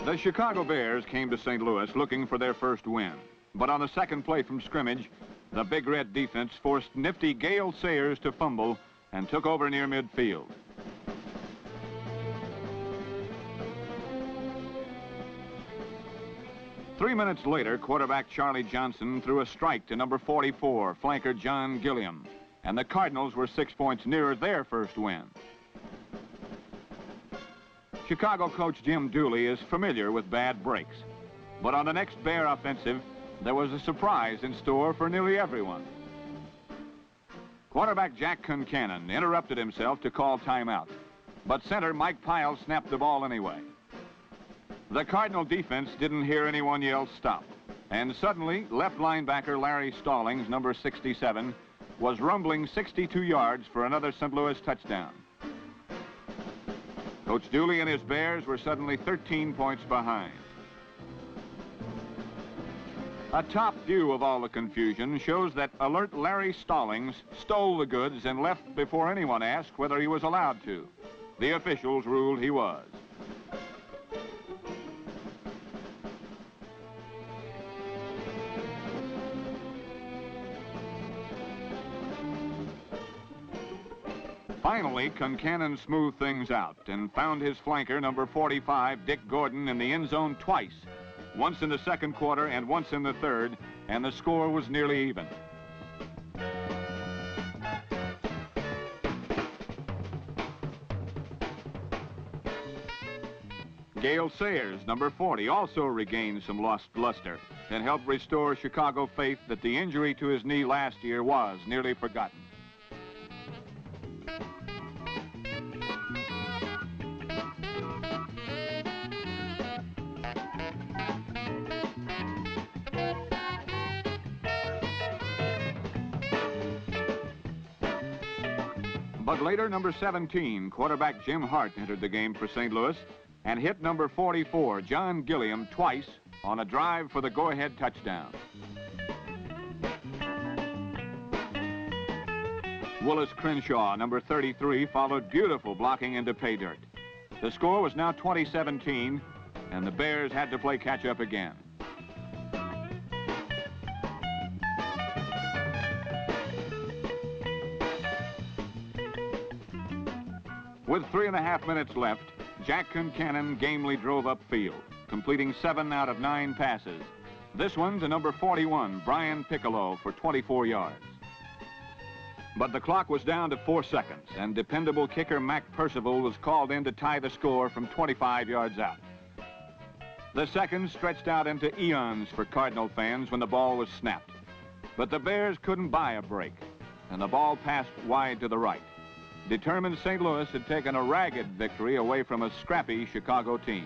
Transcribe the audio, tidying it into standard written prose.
The Chicago Bears came to St. Louis looking for their first win. But on the second play from scrimmage, the Big Red defense forced nifty Gale Sayers to fumble and took over near midfield. Three minutes later, quarterback Charlie Johnson threw a strike to number 44, flanker John Gilliam, and the Cardinals were 6 points nearer their first win. Chicago coach Jim Dooley is familiar with bad breaks, but on the next Bear offensive, there was a surprise in store for nearly everyone. Quarterback Jack Concannon interrupted himself to call timeout, but center Mike Pyle snapped the ball anyway. The Cardinal defense didn't hear anyone yell stop, and suddenly left linebacker Larry Stallings, number 67, was rumbling 62 yards for another St. Louis touchdown. Coach Dooley and his Bears were suddenly 13 points behind. A top view of all the confusion shows that alert Larry Stallings stole the goods and left before anyone asked whether he was allowed to. The officials ruled he was. Finally, Concannon smoothed things out and found his flanker, number 45, Dick Gordon, in the end zone twice, once in the second quarter and once in the third, and the score was nearly even. Gale Sayers, number 40, also regained some lost luster and helped restore Chicago faith that the injury to his knee last year was nearly forgotten. But later, number 17, quarterback Jim Hart, entered the game for St. Louis and hit number 44, John Gilliam, twice on a drive for the go-ahead touchdown. Willis Crenshaw, number 33, followed beautiful blocking into pay dirt. The score was now 20-17, and the Bears had to play catch-up again. With 3.5 minutes left, Jack Concannon gamely drove upfield, completing 7 out of 9 passes. This one to number 41, Brian Piccolo, for 24 yards. But the clock was down to 4 seconds, and dependable kicker Mac Percival was called in to tie the score from 25 yards out. The seconds stretched out into eons for Cardinal fans when the ball was snapped. But the Bears couldn't buy a break, and the ball passed wide to the right. Determined St. Louis had taken a ragged victory away from a scrappy Chicago team.